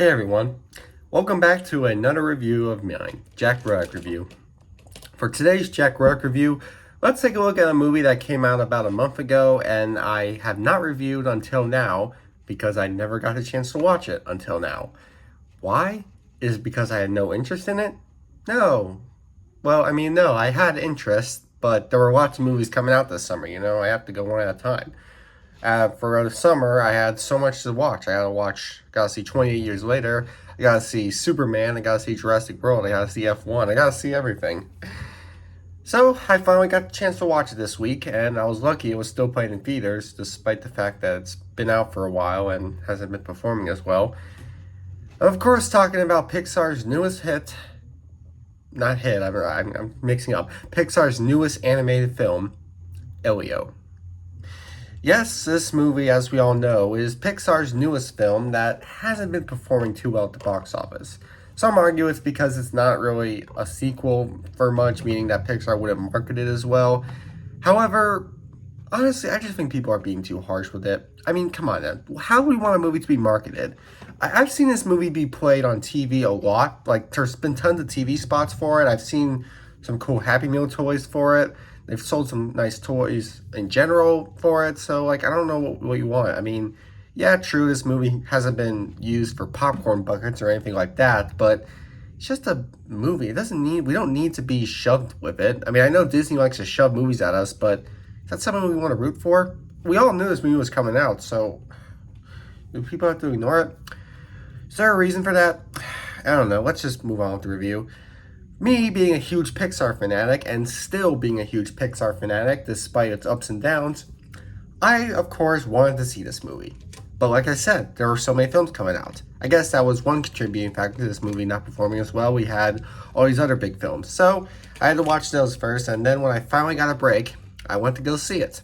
Hey everyone, welcome back to another review of mine, Jack Ruddock Review. For today's Jack Ruddock Review, let's take a look at a movie that came out about a month ago and I have not reviewed until now because I never got a chance to watch it until now. Why? Is it because I had no interest in it? No. Well, no, I had interest, but there were lots of movies coming out this summer, I have to go one at a time. For the summer, I had so much to watch. Gotta see 28 Years Later. I gotta see Superman. I gotta see Jurassic World. I gotta see F1. I gotta see everything. So I finally got the chance to watch it this week, and I was lucky it was still playing in theaters, despite the fact that it's been out for a while and hasn't been performing as well. Of course, talking about Pixar's newest hit. Not hit, I'm mixing up. Pixar's newest animated film, Elio. Yes, this movie, as we all know, is Pixar's newest film that hasn't been performing too well at the box office. Some argue it's because it's not really a sequel for much, meaning that Pixar wouldn't market it as well. However, honestly, I just think people are being too harsh with it. Come on, then. How do we want a movie to be marketed? I've seen this movie be played on TV a lot. Like, there's been tons of TV spots for it. I've seen some cool Happy Meal toys for it. They've sold some nice toys in general for it, so, I don't know what you want. Yeah, true, this movie hasn't been used for popcorn buckets or anything like that, but it's just a movie. We don't need to be shoved with it. I know Disney likes to shove movies at us, but is that something we want to root for? We all knew this movie was coming out, so do people have to ignore it? Is there a reason for that? I don't know. Let's just move on with the review. Me being a huge Pixar fanatic and still being a huge Pixar fanatic despite its ups and downs, I, of course, wanted to see this movie. But like I said, there were so many films coming out. I guess that was one contributing factor to this movie not performing as well. We had all these other big films. So I had to watch those first, and then when I finally got a break, I went to go see it.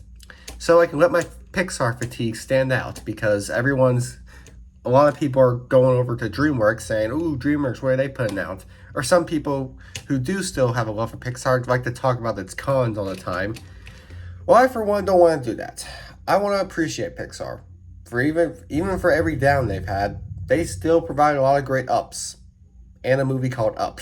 So I can let my Pixar fatigue stand out because a lot of people are going over to DreamWorks saying, ooh, DreamWorks, what are they putting out? Or some people who do still have a love for Pixar like to talk about its cons all the time. Well, I, for one, don't want to do that. I want to appreciate Pixar. Even for every down they've had, they still provide a lot of great ups. And a movie called Up.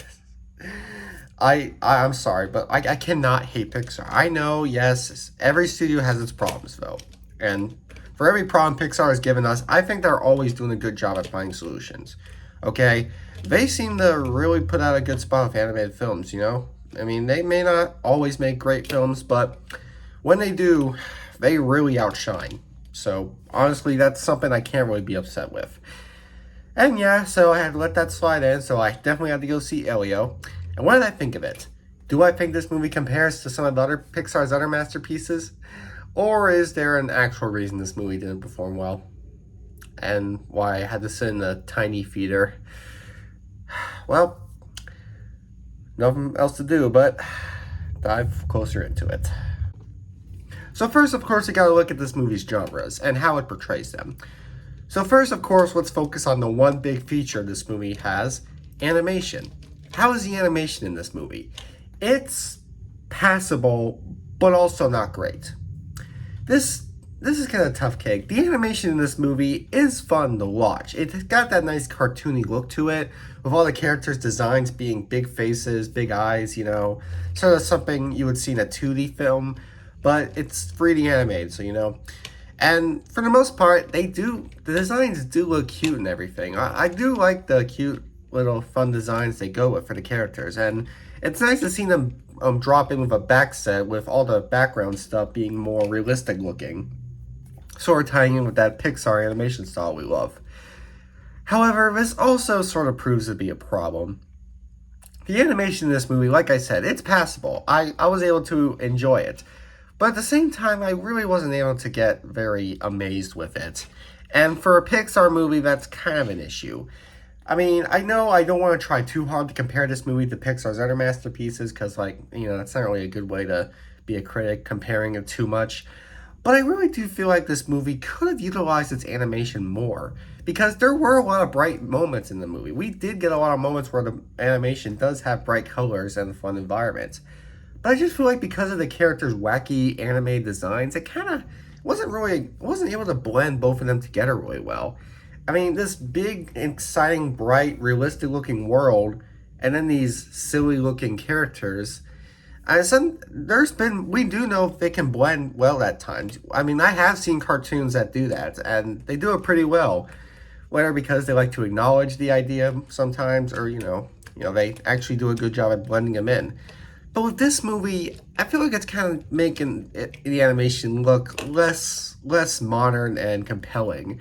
I'm sorry, but I cannot hate Pixar. I know, yes, every studio has its problems, though. And for every problem Pixar has given us, I think they're always doing a good job at finding solutions. Okay? They seem to really put out a good spot with animated films, they may not always make great films, but when they do, they really outshine. So, honestly, that's something I can't really be upset with. And yeah, so I had to let that slide in, so I definitely had to go see Elio. And what did I think of it? Do I think this movie compares to some of the other Pixar's other masterpieces? Or is there an actual reason this movie didn't perform well? And why I had to sit in a tiny theater? Well, nothing else to do but dive closer into it. So first, of course, you gotta look at this movie's genres and how it portrays them. So first, of course, let's focus on the one big feature this movie has, animation. How is the animation in this movie? It's passable, but also not great. This is kind of a tough cake. The animation in this movie is fun to watch. It's got that nice cartoony look to it, with all the characters' designs being big faces, big eyes, sort of something you would see in a 2D film, but it's 3D animated, so. And for the most part, the designs do look cute and everything. I do like the cute little fun designs they go with for the characters, and it's nice to see them drop in with a back set with all the background stuff being more realistic looking, sort of tying in with that Pixar animation style we love. However, this also sort of proves to be a problem. The animation in this movie, like I said, it's passable. I was able to enjoy it. But at the same time, I really wasn't able to get very amazed with it. And for a Pixar movie, that's kind of an issue. I know I don't want to try too hard to compare this movie to Pixar's other masterpieces, because, that's not really a good way to be a critic, comparing it too much. But I really do feel like this movie could have utilized its animation more, because there were a lot of bright moments in the movie. We did get a lot of moments where the animation does have bright colors and fun environments. But I just feel like because of the characters' wacky animated designs, it kind of wasn't able to blend both of them together really well. I mean, this big, exciting, bright, realistic looking world, and then these silly looking characters. We do know they can blend well at times. I mean, I have seen cartoons that do that, and they do it pretty well. Whether because they like to acknowledge the idea sometimes, or they actually do a good job at blending them in. But with this movie, I feel like it's kind of making the animation look less modern and compelling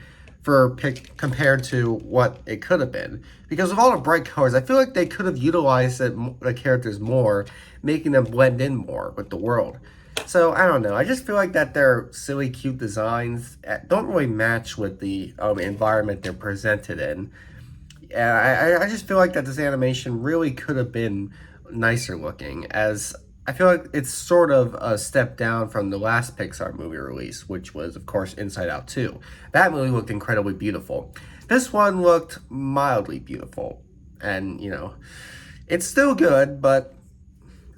compared to what it could have been. Because of all the bright colors, I feel like they could have utilized the characters more, making them blend in more with the world. So I don't know. I just feel like that their silly, cute designs don't really match with the environment they're presented in. Yeah, I just feel like that this animation really could have been nicer looking, as I feel like it's sort of a step down from the last Pixar movie release, which was, of course, Inside Out 2. That movie looked incredibly beautiful. This one looked mildly beautiful. And, it's still good, but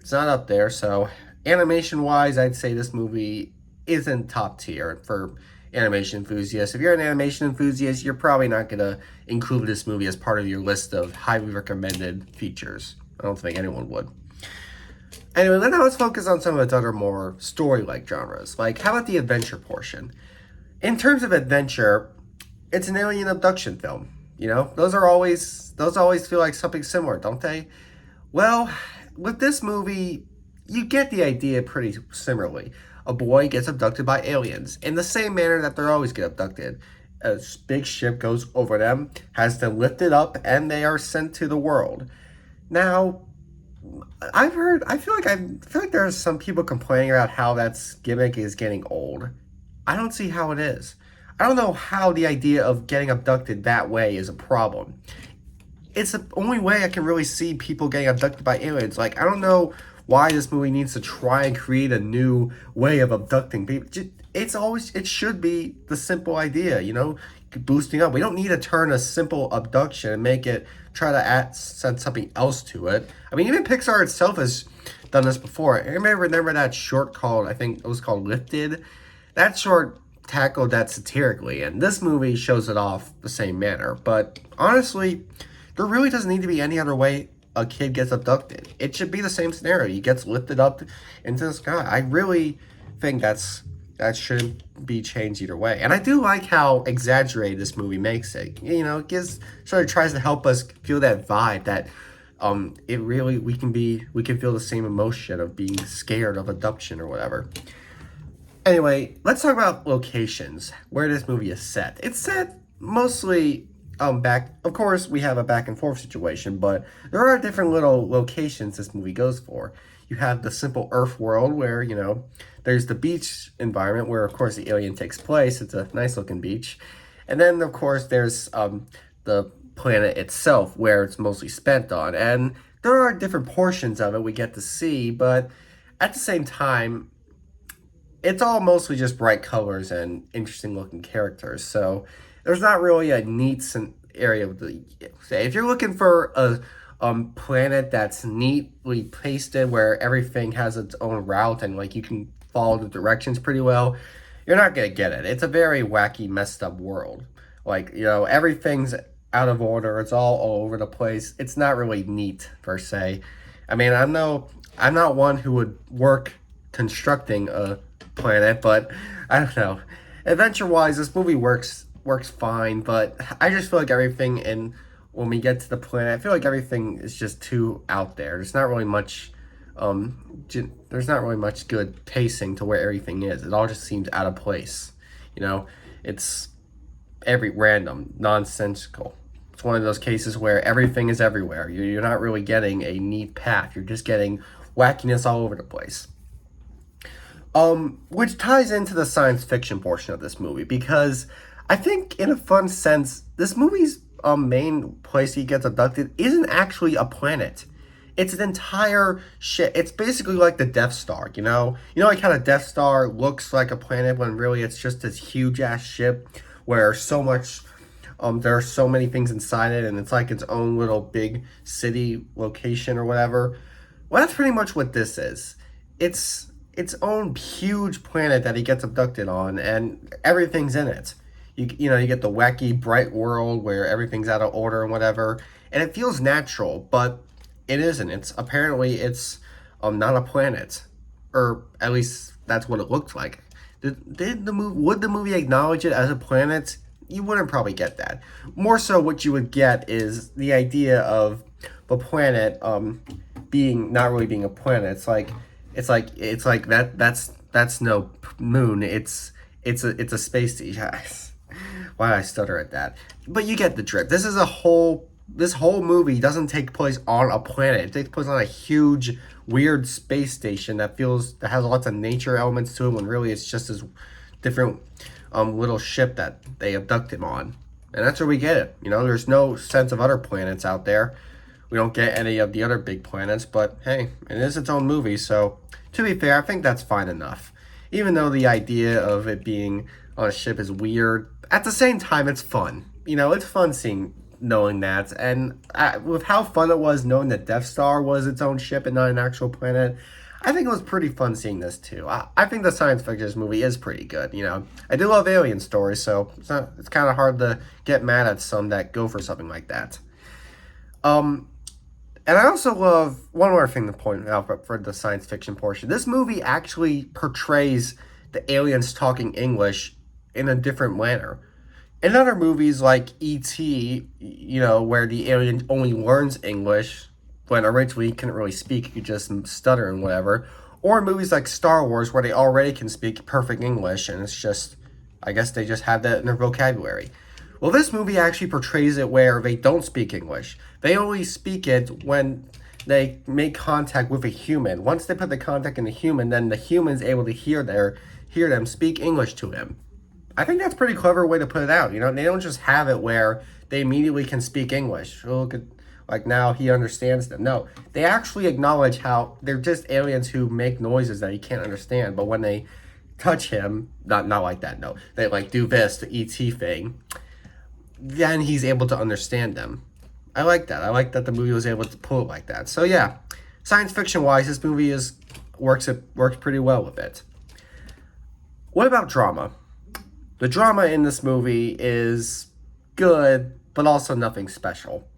it's not up there. So, animation-wise, I'd say this movie isn't top tier for animation enthusiasts. If you're an animation enthusiast, you're probably not going to include this movie as part of your list of highly recommended features. I don't think anyone would. Anyway, now let's focus on some of its other more story-like genres. Like, how about the adventure portion? In terms of adventure, it's an alien abduction film. Those always feel like something similar, don't they? Well, with this movie, you get the idea pretty similarly. A boy gets abducted by aliens in the same manner that they always get abducted. A big ship goes over them, has them lifted up, and they are sent to the world. Now, I feel like there's some people complaining about how that gimmick is getting old. I don't see how it is. I don't know how the idea of getting abducted that way is a problem. It's the only way I can really see people getting abducted by aliens. Like, I don't know why this movie needs to try and create a new way of abducting people. It should be the simple idea, boosting up. We don't need to turn a simple abduction and try to send something else to it. I mean, even Pixar itself has done this before. Anybody remember that short I think it was called Lifted? That short tackled that satirically, and this movie shows it off the same manner. But honestly, there really doesn't need to be any other way a kid gets abducted. It should be the same scenario. He gets lifted up into the sky. I really think that shouldn't be changed either way. And I do like how exaggerated this movie makes it. It sort of tries to help us feel that vibe that we can feel the same emotion of being scared of abduction or whatever. Anyway, let's talk about locations, where this movie is set. It's set mostly back. Of course, we have a back and forth situation, but there are different little locations this movie goes for. You have the simple Earth world where, there's the beach environment where, of course, the alien takes place. It's a nice looking beach. And then, of course, there's the planet itself where it's mostly spent on. And there are different portions of it we get to see, but at the same time, it's all mostly just bright colors and interesting looking characters. So there's not really a neat area say if you're looking for a planet that's neatly pasted where everything has its own route and like you can follow the directions pretty well, you're not gonna get it. It's a very wacky, messed up world. Like, everything's out of order. It's all over the place. It's not really neat per se. I mean, I'm not one who would work constructing a planet, but I don't know. Adventure-wise, this movie works fine, but I just feel like when we get to the planet, I feel like everything is just too out there. There's not really much good pacing to where everything is. It all just seems out of place. It's random, nonsensical. It's one of those cases where everything is everywhere. You're not really getting a neat path. You're just getting wackiness all over the place. Which ties into the science fiction portion of this movie, because I think in a fun sense, this movie's main place he gets abducted isn't actually a planet. It's an entire ship. It's basically like the Death Star, like how the Death Star looks like a planet when really it's just this huge ass ship where there are so many things inside it and it's like its own little big city location or whatever. Well, that's pretty much what this is. It's its own huge planet that he gets abducted on, and everything's in it. You get the wacky bright world where everything's out of order and whatever, and it feels natural, but it isn't. It's not a planet, or at least that's what it looked like. Did the movie would the movie acknowledge it as a planet? You wouldn't probably get that. More so, what you would get is the idea of the planet being not really being a planet. It's like that's no moon. It's a space station. Why did I stutter at that? But you get the drift. This whole movie doesn't take place on a planet. It takes place on a huge, weird space station that has lots of nature elements to it. When really it's just this different little ship that they abduct him on, and that's where we get it. There's no sense of other planets out there. We don't get any of the other big planets, but hey, it is its own movie, so to be fair, I think that's fine enough. Even though the idea of it being on a ship is weird, at the same time, it's fun. It's fun knowing that, and with how fun it was knowing that Death Star was its own ship and not an actual planet, I think it was pretty fun seeing this too. I think the science fiction movie is pretty good. I do love alien stories, so it's kind of hard to get mad at some that go for something like that. And I also love one more thing to point out for the science fiction portion. This movie actually portrays the aliens talking English in a different manner. In other movies like E.T., where the alien only learns English when originally he couldn't really speak, he could just stutter and whatever. Or movies like Star Wars, where they already can speak perfect English, and it's just, I guess they just have that in their vocabulary. Well, this movie actually portrays it where they don't speak English. They only speak it when they make contact with a human. Once they put the contact in the human, then the human's able to hear them speak English to him. I think that's a pretty clever way to put it out. They don't just have it where they immediately can speak English. Oh, look at, like now he understands them. No, they actually acknowledge how they're just aliens who make noises that he can't understand. But when they touch him, not like that. No, they like do this, the ET thing. Then he's able to understand them. I like that. I like that the movie was able to pull it like that. So yeah, science fiction wise, this movie works pretty well with it. What about drama? The drama in this movie is good, but also nothing special.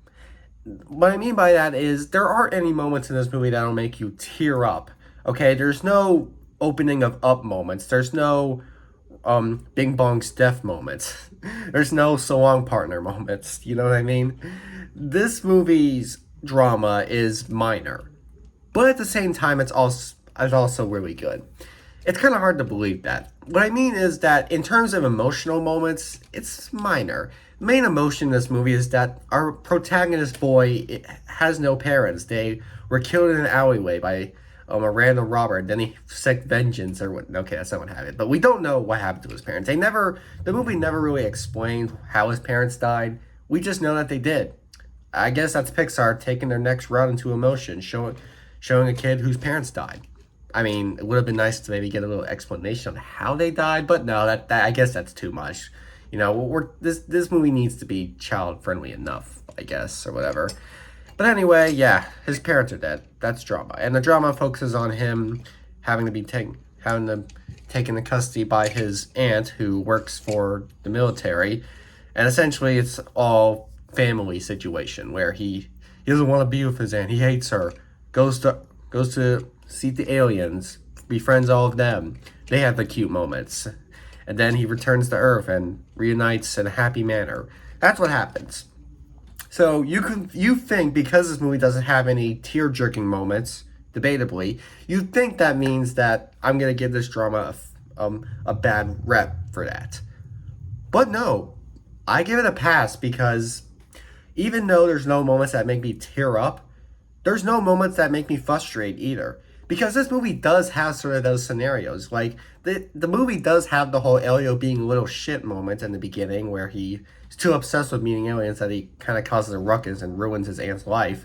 What I mean by that is there aren't any moments in this movie that'll make you tear up. Okay, there's no opening of Up moments. There's no Bing Bong's death moments. There's no So Long Partner moments. You know what I mean? This movie's drama is minor, but at the same time, it's also really good. It's kind of hard to believe that. What I mean is that in terms of emotional moments, it's minor. The main emotion in this movie is that our protagonist boy has no parents. They were killed in an alleyway by a random robber, and then he took vengeance or what. Okay, that's not what happened. But we don't know what happened to his parents. The movie never really explained how his parents died. We just know that they did. I guess that's Pixar taking their next route into emotion, showing a kid whose parents died. I mean, it would have been nice to maybe get a little explanation on how they died, but no, that I guess that's too much. This movie needs to be child friendly enough, I guess, or whatever. But anyway, yeah, his parents are dead. That's drama, and the drama focuses on him having to taken into custody by his aunt who works for the military, and essentially it's all family situation where he doesn't want to be with his aunt. He hates her. Goes to see the aliens, befriends all of them. They have the cute moments, and then he returns to Earth and reunites in a happy manner. That's what happens. So you think because this movie doesn't have any tear-jerking moments, debatably, you think that means that I'm gonna give this drama a bad rep for that. But no, I give it a pass because even though there's no moments that make me tear up, there's no moments that make me frustrate either. Because this movie does have sort of those scenarios. Like, the movie does have the whole Elio being a little shit moment in the beginning where he's too obsessed with meeting aliens that he kind of causes a ruckus and ruins his aunt's life.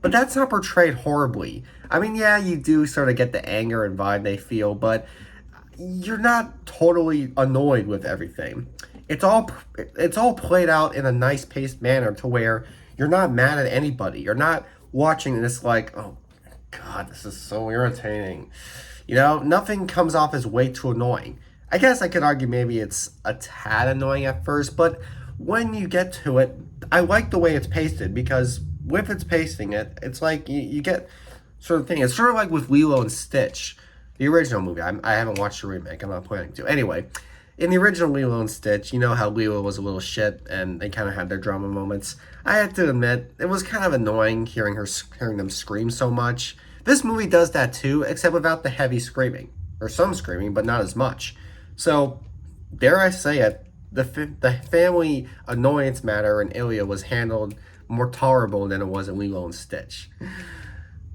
But that's not portrayed horribly. I mean, yeah, you do sort of get the anger and vibe they feel, but you're not totally annoyed with everything. It's all played out in a nice paced manner to where you're not mad at anybody. You're not watching this like, oh God, this is so irritating. Nothing comes off as way too annoying. I guess I could argue maybe it's a tad annoying at first, but when you get to it, I like the way it's pasted because with its pasting, it's like you get sort of thing. It's sort of like with Lilo and Stitch, the original movie. I haven't watched the remake. I'm not planning to. Anyway, in the original Lilo and Stitch, you know how Lilo was a little shit and they kind of had their drama moments. I have to admit, it was kind of annoying hearing them scream so much. This movie does that too, except without the heavy screaming, or some screaming, but not as much. So, dare I say it, the family annoyance matter in Elio was handled more tolerable than it was in Lilo and Stitch.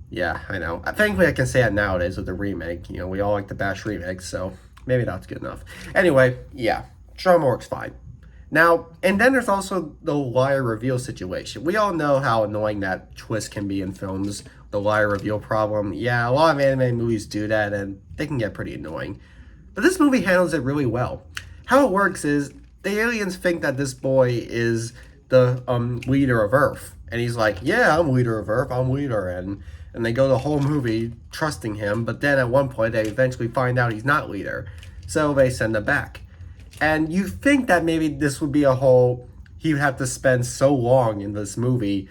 Yeah, I know. Thankfully, I can say it nowadays with the remake. You know, we all like the bash remakes, so maybe that's good enough. Anyway, yeah, drama works fine. Now, and then there's also the liar reveal situation. We all know how annoying that twist can be in films, the liar reveal problem. Yeah, a lot of anime movies do that, and they can get pretty annoying. But this movie handles it really well. How it works is the aliens think that this boy is the leader of Earth, and he's like, "Yeah, I'm leader of Earth. I'm leader," and they go the whole movie trusting him. But then at one point, they eventually find out he's not leader, so they send him back. And you think that maybe this would be a whole, he would have to spend so long in this movie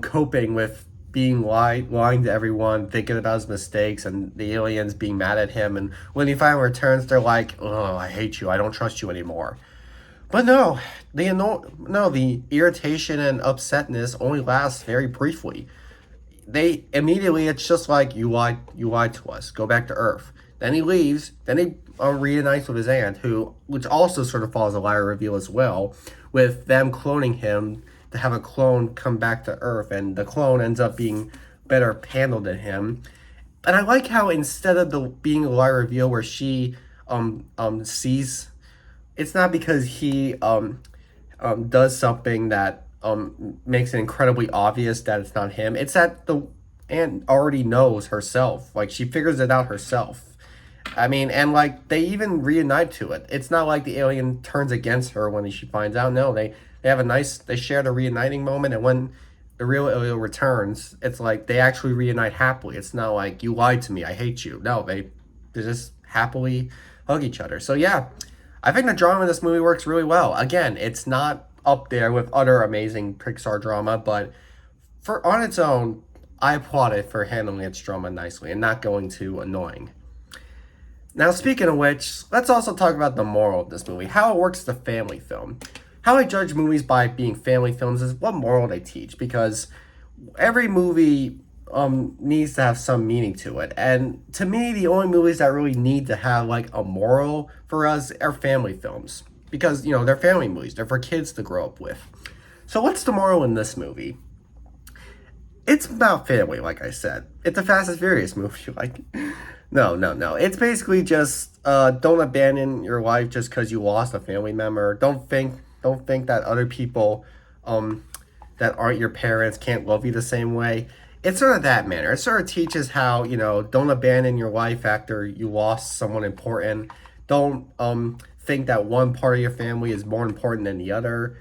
coping with being lying to everyone, thinking about his mistakes, and the aliens being mad at him. And when he finally returns, they're like, "Oh, I hate you. I don't trust you anymore." But no, the irritation and upsetness only lasts very briefly. They immediately, it's just like, you lied to us, go back to Earth. Then he leaves. Then he reunites with his aunt, which also sort of follows a liar reveal as well, with them cloning him to have a clone come back to Earth, and the clone ends up being better handled than him. And I like how instead of the being a liar reveal where she sees, it's not because he does something that makes it incredibly obvious that it's not him. It's that the aunt already knows herself. Like, she figures it out herself. I mean, and like, they even reunite to it. It's not like the alien turns against her when she finds out. No, they have they share the reuniting moment, and when the real Elio returns, it's like they actually reunite happily. It's not like, "You lied to me, I hate you." No, they just happily hug each other. So yeah, I think the drama in this movie works really well. Again, it's not up there with other amazing Pixar drama, but on its own, I applaud it for handling its drama nicely and not going too annoying. Now, speaking of which, let's also talk about the moral of this movie, how it works as a family film. How I judge movies by being family films is what moral they teach, because every movie needs to have some meaning to it. And to me, the only movies that really need to have like a moral for us are family films, because, you know, they're family movies. They're for kids to grow up with. So what's the moral in this movie? It's about family, like I said. It's a Fast and Furious movie. Like, no. It's basically just don't abandon your life just because you lost a family member. Don't think that other people that aren't your parents can't love you the same way. It's sort of that manner. It sort of teaches how, you know, don't abandon your life after you lost someone important. Don't think that one part of your family is more important than the other.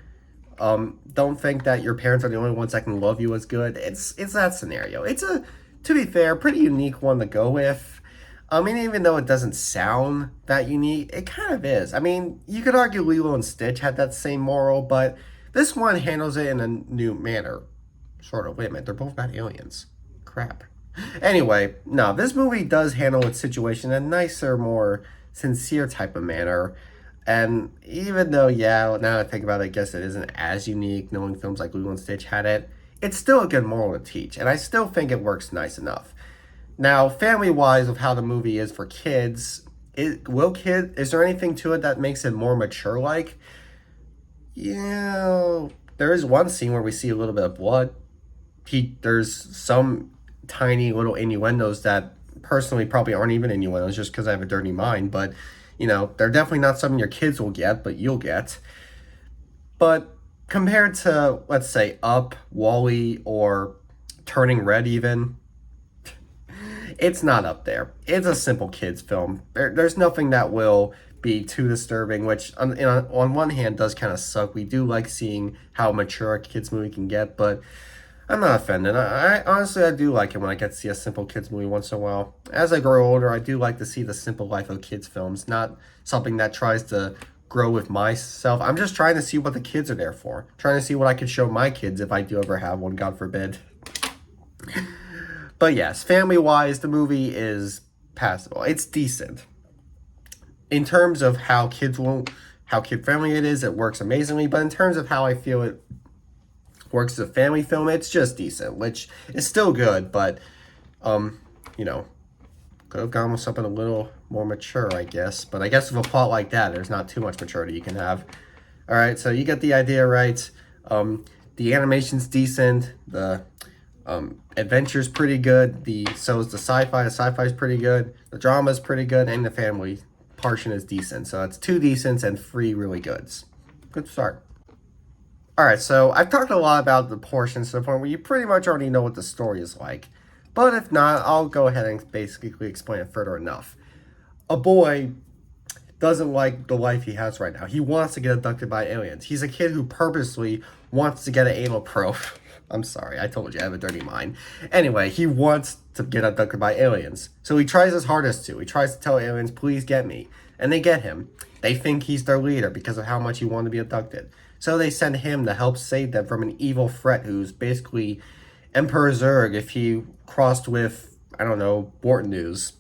Don't think that your parents are the only ones that can love you as good. It's that scenario. It's to be fair, pretty unique one to go with. I mean, even though it doesn't sound that unique, it kind of is. I mean, you could argue Lilo and Stitch had that same moral, but this one handles it in a new manner. Sort of. Wait a minute, they're both about aliens. Crap. Anyway, no, this movie does handle its situation in a nicer, more sincere type of manner. And even though, yeah, now that I think about it, I guess it isn't as unique, knowing films like Lilo and Stitch had it, it's still a good moral to teach, and I still think it works nice enough. Now, family-wise, of how the movie is for kids, is there anything to it that makes it more mature-like? Yeah, there is one scene where we see a little bit of blood. There's some tiny little innuendos that personally probably aren't even innuendos just because I have a dirty mind, but, you know, they're definitely not something your kids will get, but you'll get. But compared to, let's say, Up, Wall-E, or Turning Red even, it's not up there. It's a simple kids film. There's nothing that will be too disturbing, which on one hand does kind of suck. We do like seeing how mature a kids movie can get, but I'm not offended. I honestly I do like it when I get to see a simple kids movie once in a while. As I grow older, I do like to see the simple life of kids films, not something that tries to grow with myself. I'm just trying to see what the kids are there for. Trying to see what I can show my kids if I do ever have one, God forbid. But yes, family wise, the movie is passable. It's decent. In terms of how kid friendly it is, it works amazingly. But in terms of how I feel it works as a family film, it's just decent, which is still good, but um, you know, could have gone with something a little more mature, I guess. But I guess with a plot like that, there's not too much maturity you can have. All right, so you get the idea, right? The animation's decent. The adventure's pretty good. So is the sci-fi. The sci-fi's pretty good. The drama's pretty good, and the family portion is decent. So it's 2 decents and 3 really goods. Good start. All right, so I've talked a lot about the portions to the point where you pretty much already know what the story is like. But if not, I'll go ahead and basically explain it further enough. A boy doesn't like the life he has right now. He wants to get abducted by aliens. He's a kid who purposely wants to get an anal probe. I'm sorry, I told you I have a dirty mind. Anyway, he wants to get abducted by aliens. So he tries his hardest to. He tries to tell aliens, please get me. And they get him. They think he's their leader because of how much he wanted to be abducted. So they send him to help save them from an evil threat who's basically Emperor Zurg if he crossed with, I don't know, Borton News.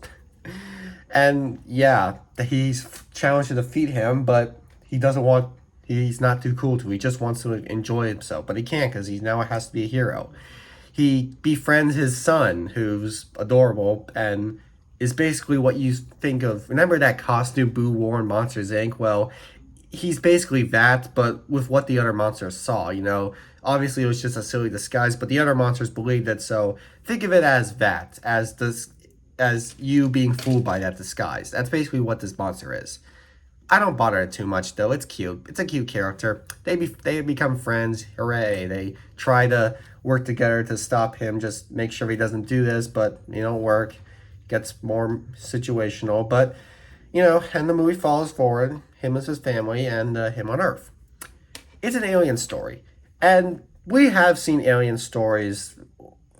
And yeah, he's challenged to defeat him, but he doesn't want, he's not too cool to. He just wants to enjoy himself, but he can't because he now has to be a hero. He befriends his son, who's adorable, and is basically what you think of. Remember that costume Boo wore in Monsters Inc.? Well, he's basically that, but with what the other monsters saw, you know. Obviously, it was just a silly disguise, but the other monsters believed it. So think of it as that, as you being fooled by that disguise. That's basically what this monster is. I don't bother it too much though. It's cute. It's a cute character. They become friends. Hooray! They try to work together to stop him. Just make sure he doesn't do this, but it don't work. Gets more situational, but and the movie follows forward him as his family and him on Earth. It's an alien story, and we have seen alien stories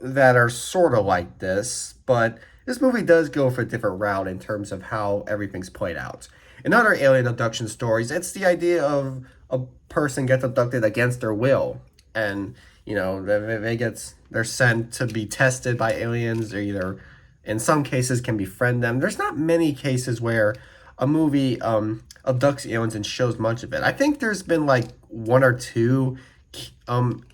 that are sort of like this, but this movie does go for a different route in terms of how everything's played out. In other alien abduction stories, it's the idea of a person gets abducted against their will, and they're sent to be tested by aliens, or either in some cases can befriend them. There's not many cases where a movie abducts aliens and shows much of it. I think there's been like 1 or 2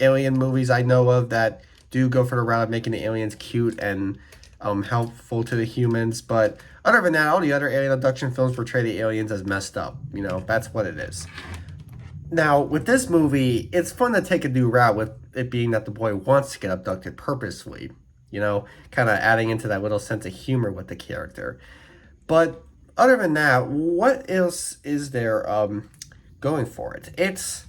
alien movies I know of that do go for the route of making the aliens cute and helpful to the humans. But other than that, all the other alien abduction films portray the aliens as messed up. That's what it is. Now, with this movie, it's fun to take a new route with it being that the boy wants to get abducted purposefully. Kind of adding into that little sense of humor with the character. But other than that, what else is there going for it? It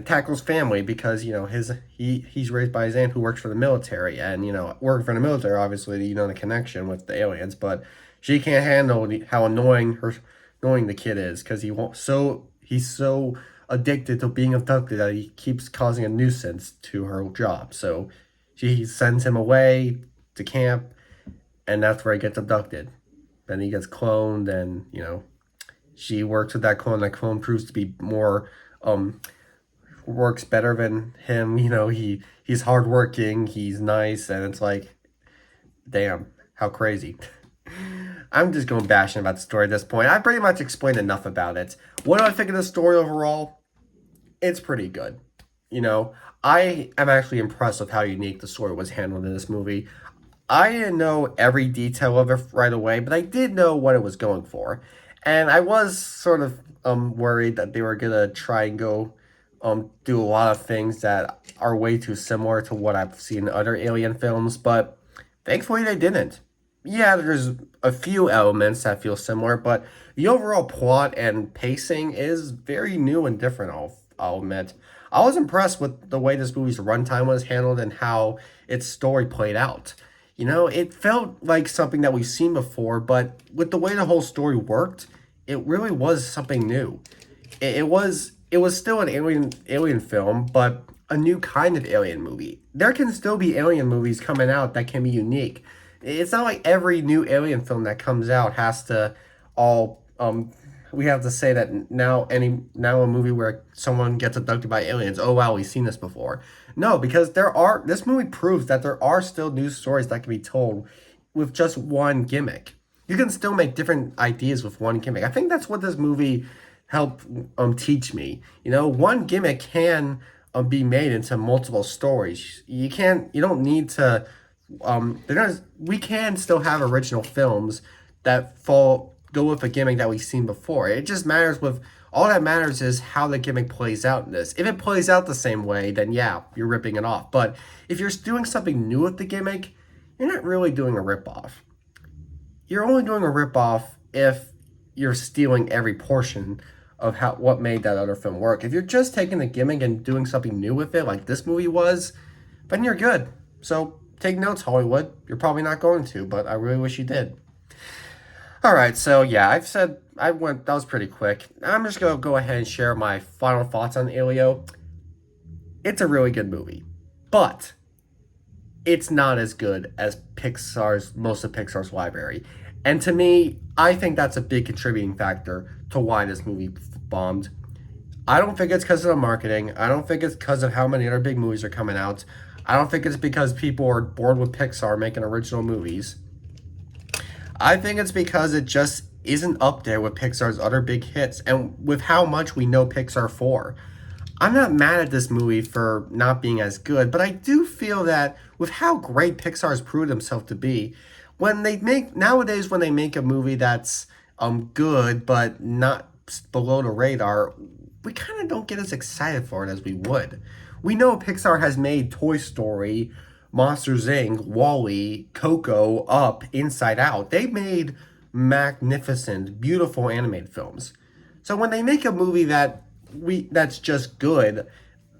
tackles family because he's raised by his aunt who works for the military, and working for the military, obviously the connection with the aliens, but she can't handle how annoying the kid is because he's so addicted to being abducted that he keeps causing a nuisance to her job. So she sends him away to camp, and that's where he gets abducted. Then he gets cloned, and she works with that clone. That clone proves to be more works better than him. He's hardworking, he's nice, and it's like, damn, how crazy. I'm just going bashing about the story at this point. I pretty much explained enough about it. What do I think of the story overall? It's pretty good. I am actually impressed with how unique the story was handled in this movie. I didn't know every detail of it right away, but I did know what it was going for. And I was sort of worried that they were going to try and go do a lot of things that are way too similar to what I've seen in other alien films, but thankfully they didn't. Yeah, there's a few elements that feel similar, but the overall plot and pacing is very new and different, I'll admit. I was impressed with the way this movie's runtime was handled and how its story played out. It felt like something that we've seen before, but with the way the whole story worked, it really was something new. It was still an alien film, but a new kind of alien movie. There can still be alien movies coming out that can be unique. It's not like every new alien film that comes out has to all we have to say that now a movie where someone gets abducted by aliens. Oh wow, we've seen this before. No, because this movie proves that there are still new stories that can be told with just one gimmick. You can still make different ideas with one gimmick. I think that's what this movie helped teach me. One gimmick can be made into multiple stories. You don't need to we can still have original films that go with a gimmick that we've seen before. It just matters with all that matters is how the gimmick plays out in this. If it plays out the same way, then yeah, you're ripping it off. But if you're doing something new with the gimmick, you're not really doing a ripoff. You're only doing a ripoff if you're stealing every portion of what made that other film work. If you're just taking the gimmick and doing something new with it, like this movie was, then you're good. So take notes, Hollywood. You're probably not going to, but I really wish you did. All right, so yeah, that was pretty quick. I'm just going to go ahead and share my final thoughts on Elio. It's a really good movie, but it's not as good as most of Pixar's library. And to me, I think that's a big contributing factor to why this movie bombed. I don't think it's because of the marketing. I don't think it's because of how many other big movies are coming out. I don't think it's because people are bored with Pixar making original movies. I think it's because it just isn't up there with Pixar's other big hits and with how much we know Pixar for. I'm not mad at this movie for not being as good, but I do feel that with how great Pixar has proved themselves to be, when they make a movie that's good but not below the radar, we kind of don't get as excited for it as we would. We know Pixar has made Toy Story, Monsters Inc., WALL-E, Coco, Up, Inside Out. They made magnificent, beautiful animated films. So when they make a movie that's just good,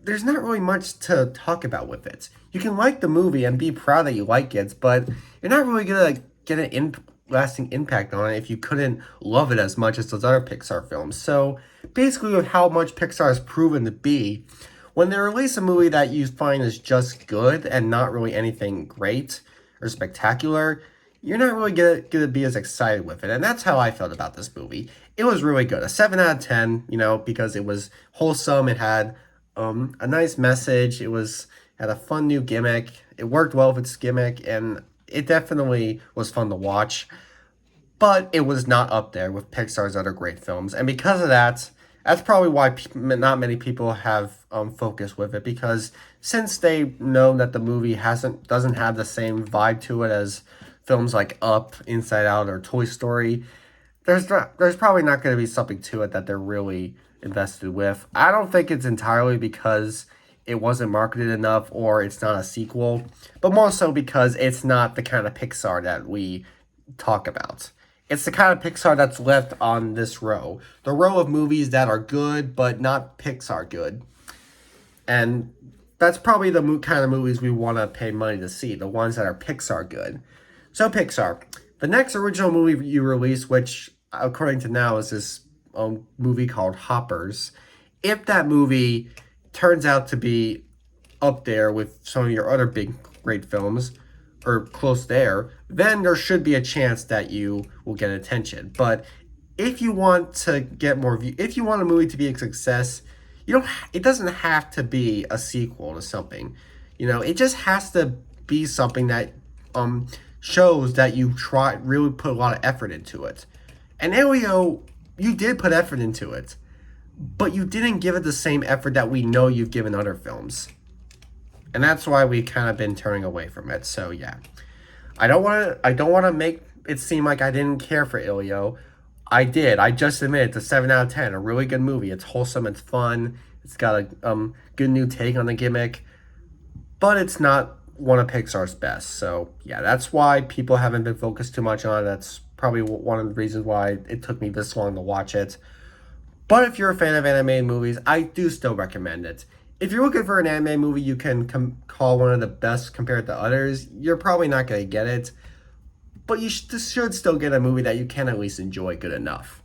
there's not really much to talk about with it. You can like the movie and be proud that you like it, but you're not really gonna get an lasting impact on it if you couldn't love it as much as those other Pixar films. So basically, with how much Pixar has proven to be, when they release a movie that you find is just good and not really anything great or spectacular, you're not really gonna be as excited with it. And that's how I felt about this movie. It was really good. A 7 out of 10, because it was wholesome. It had a nice message. Had a fun new gimmick. It worked well with its gimmick, and it definitely was fun to watch. But it was not up there with Pixar's other great films. And because of that, that's probably why not many people have focused with it, because since they know that the movie doesn't have the same vibe to it as films like Up, Inside Out, or Toy Story, there's probably not going to be something to it that they're really invested with. I don't think it's entirely because it wasn't marketed enough or it's not a sequel, but more so because it's not the kind of Pixar that we talk about. It's the kind of Pixar that's left on this row. The row of movies that are good, but not Pixar good. And that's probably the kind of movies we want to pay money to see. The ones that are Pixar good. So Pixar. The next original movie you released, which according to now is this movie called Hoppers. If that movie turns out to be up there with some of your other big, great films, or close there, then there should be a chance that you will get attention. But if you want to get more if you want a movie to be a success, it doesn't have to be a sequel to something. It just has to be something that shows that you really put a lot of effort into it. And Elio, you did put effort into it, but you didn't give it the same effort that we know you've given other films. And that's why we kind of been turning away from it. So yeah, I don't want to make it seem like I didn't care for Elio. I did. I just admit it's a 7 out of 10. A really good movie. It's wholesome. It's fun. It's got a good new take on the gimmick, but it's not one of Pixar's best. So yeah, that's why people haven't been focused too much on it. That's probably one of the reasons why it took me this long to watch it. But if you're a fan of animated movies, I do still recommend it. If you're looking for an anime movie you can call one of the best compared to others, you're probably not going to get it. But you should still get a movie that you can at least enjoy good enough.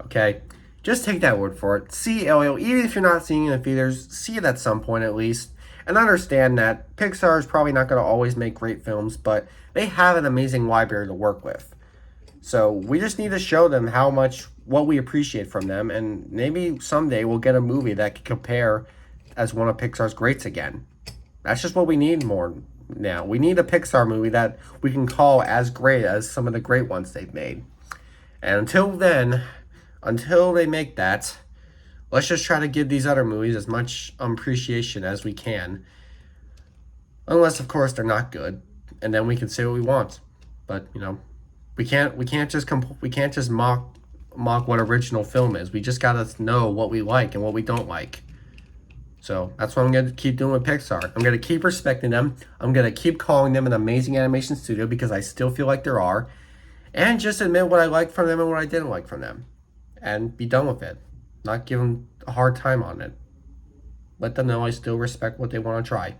Okay? Just take that word for it. See Elio, even if you're not seeing it in theaters, see it at some point at least. And I understand that Pixar is probably not going to always make great films, but they have an amazing library to work with. So we just need to show them how much what we appreciate from them, and maybe someday we'll get a movie that can compare as one of Pixar's greats again. That's just what we need more now. We need a Pixar movie that we can call as great as some of the great ones they've made. And until then, until they make that, let's just try to give these other movies as much appreciation as we can. Unless, of course, they're not good, and then we can say what we want. But we can't just mock what original film is. We just gotta know what we like and what we don't like. So that's what I'm gonna keep doing with Pixar. I'm gonna keep respecting them. I'm gonna keep calling them an amazing animation studio because I still feel like there are, and just admit what I liked from them and what I didn't like from them, and be done with it. Not give them a hard time on it. Let them know I still respect what they want to try.